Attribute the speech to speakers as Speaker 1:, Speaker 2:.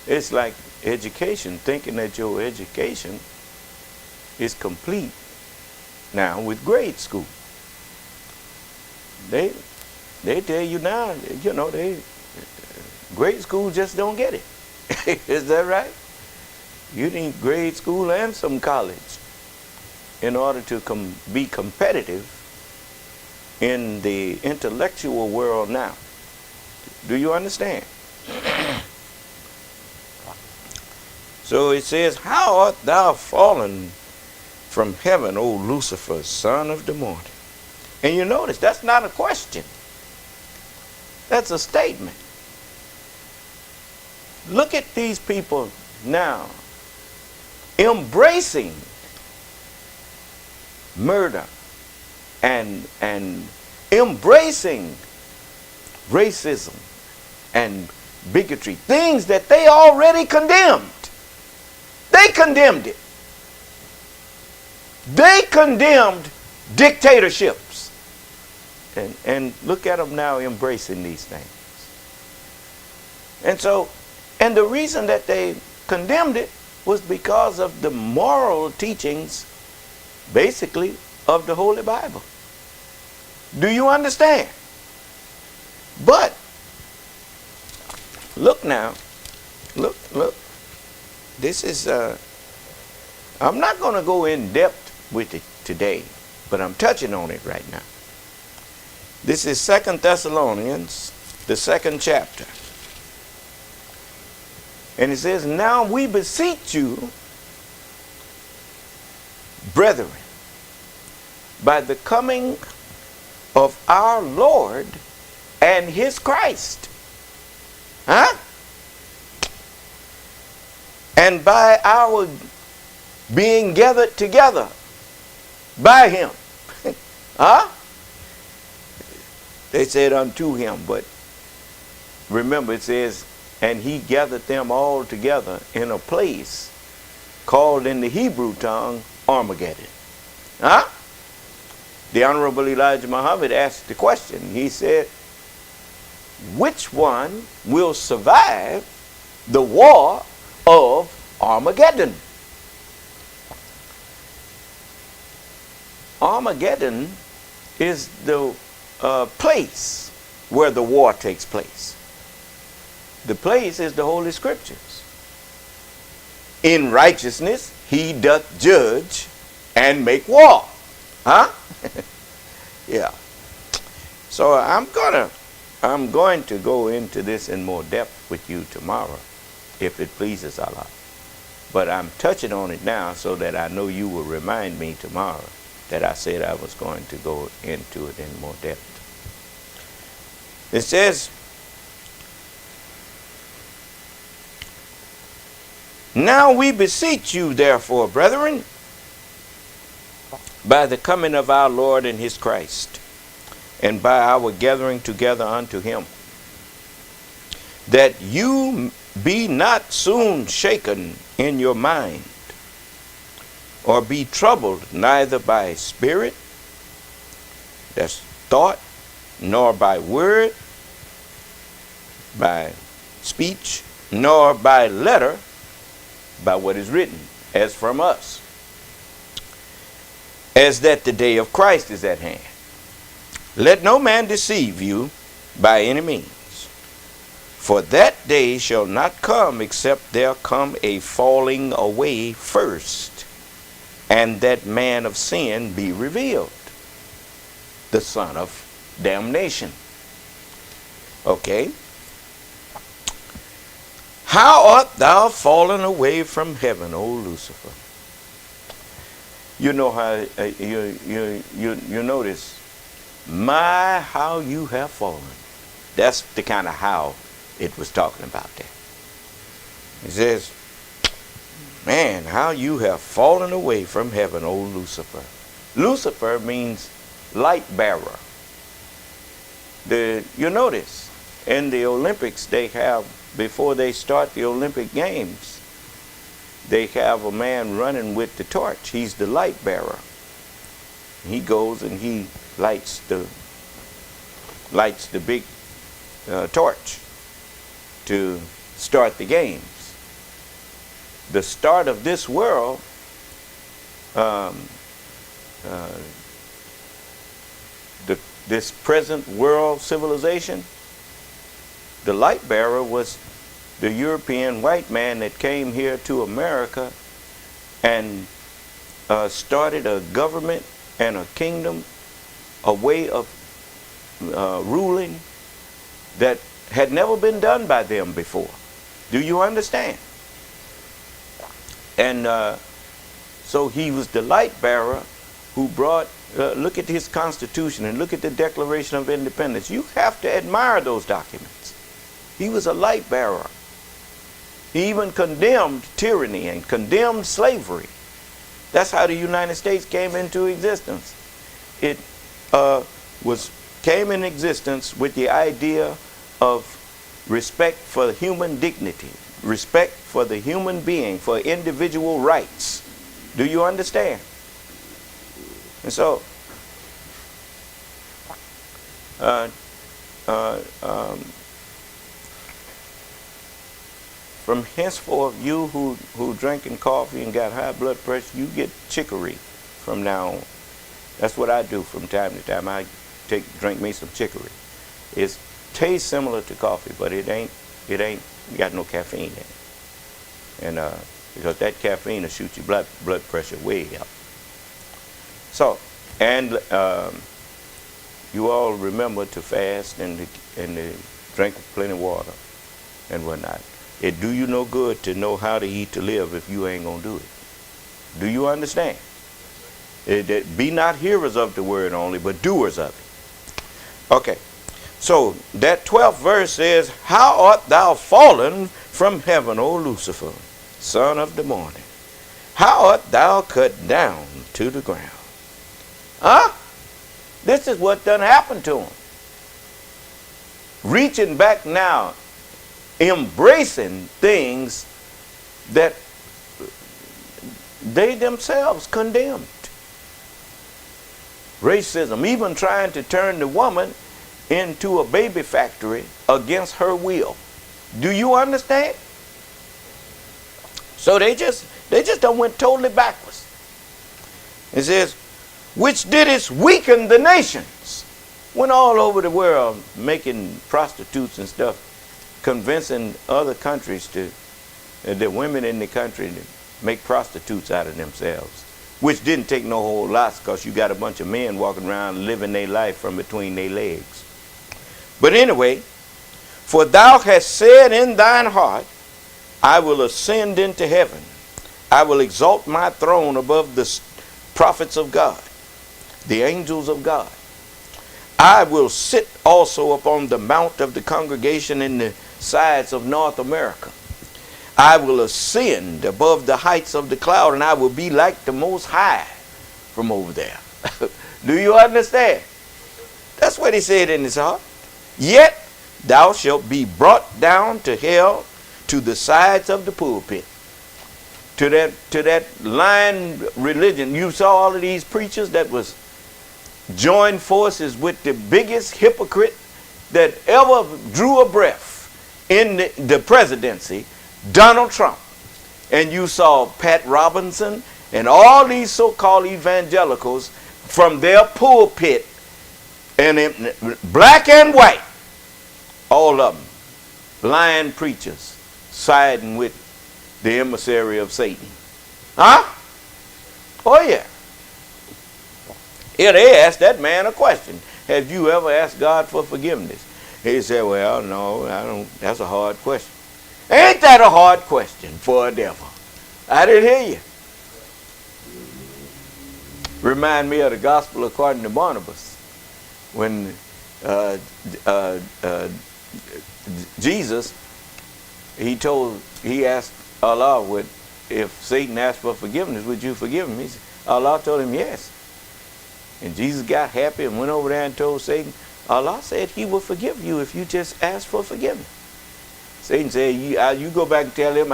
Speaker 1: It's like education, thinking that your education is complete now with grade school. They tell you now, grade school just don't get it. Is that right? You need grade school and some college in order to be competitive in the intellectual world now. Do you understand? So it says, how art thou fallen from heaven, O Lucifer, son of the morning? And you notice, that's not a question. That's a statement. Look at these people now embracing murder and embracing racism and bigotry, things that they already condemned. They condemned it. They condemned dictatorships. And look at them now embracing these things. And the reason that they condemned it was because of the moral teachings, basically, of the Holy Bible. Do you understand? But, look now. Look. This is, I'm not going to go in depth with it today, but I'm touching on it right now. This is 2 Thessalonians, the 2nd chapter. And it says, now we beseech you, brethren, by the coming of our Lord and his Christ. Huh? And by our being gathered together by him. Huh? They said unto him, but remember it says, and he gathered them all together in a place called in the Hebrew tongue Armageddon. Huh? The Honorable Elijah Muhammad asked the question. He said, which one will survive the war of Armageddon? Armageddon is the place where the war takes place. The place is the Holy Scriptures. In righteousness he doth judge and make war. Huh? Yeah. So I'm going to go into this in more depth with you tomorrow, if it pleases Allah. But I'm touching on it now so that I know you will remind me tomorrow that I said I was going to go into it in more depth. It says, now we beseech you, therefore, brethren, by the coming of our Lord and his Christ, and by our gathering together unto him, that you be not soon shaken in your mind, or be troubled neither by spirit, that's thought, nor by word, by speech, nor by letter, by what is written, as from us, as that the day of Christ is at hand. Let no man deceive you by any means, for that day shall not come except there come a falling away first, and that man of sin be revealed, the son of damnation. Okay. How art thou fallen away from heaven, O Lucifer? You know how you notice, my, how you have fallen. That's the kind of how it was talking about there. It says, man, how you have fallen away from heaven, O Lucifer. Lucifer means light bearer. You notice in the Olympics they have, before they start the Olympic Games, they have a man running with the torch. He's the light bearer. He goes and he lights the big torch to start the games. the start of this world, um, uh, this present world civilization, the light bearer was the European white man that came here to America and started a government and a kingdom, a way of ruling that had never been done by them before. Do you understand? And so he was the light bearer who brought, look at his Constitution and look at the Declaration of Independence. You have to admire those documents. He was a light bearer. He even condemned tyranny and condemned slavery. That's how the United States came into existence. It came in existence with the idea of respect for human dignity, respect for the human being, for individual rights. Do you understand? And so, from henceforth, you who drinking coffee and got high blood pressure, you get chicory from now on. That's what I do from time to time. I drink me some chicory. It tastes similar to coffee, but it ain't got no caffeine in it. And because that caffeine will shoot your blood pressure way up. So, and you all remember to fast and to drink plenty of water and whatnot. It do you no good to know how to eat to live if you ain't gonna do it. Do you understand? Be not hearers of the word only, but doers of it. Okay, so that 12th verse says, "How art thou fallen from heaven, O Lucifer, son of the morning? How art thou cut down to the ground?" Huh? This is what done happened to him. Reaching back now, embracing things that they themselves condemned. Racism, even trying to turn the woman into a baby factory against her will. Do you understand? So they just done went totally backwards. It says, "Which didst weaken the nations." Went all over the world making prostitutes and stuff, convincing other countries to, the women in the country to make prostitutes out of themselves. Which didn't take no whole lots, because you got a bunch of men walking around living their life from between their legs. But anyway, "For thou hast said in thine heart, I will ascend into heaven. I will exalt my throne above the prophets of God, the angels of God. I will sit also upon the mount of the congregation in the sides of North America. I will ascend above the heights of the cloud, and I will be like the Most High from over there." Do you understand? That's what he said in his heart. "Yet thou shalt be brought down to hell, to the sides of the pulpit." To that lying religion. You saw all of these preachers that was joined forces with the biggest hypocrite that ever drew a breath in the presidency, Donald Trump. And you saw Pat Robinson and all these so-called evangelicals from their pulpit, and black and white, all of them, lying preachers siding with the emissary of Satan. Huh? Oh yeah. Here they asked that man a question. "Have you ever asked God for forgiveness?" He said, "Well, no, I don't. That's a hard question." Ain't that a hard question for a devil? I didn't hear you. Remind me of the gospel according to Barnabas, when Jesus, he asked Allah, if Satan asked for forgiveness, would you forgive him? Allah told him yes. And Jesus got happy and went over there and told Satan, Allah said he will forgive you if you just ask for forgiveness. Satan said, you go back and tell him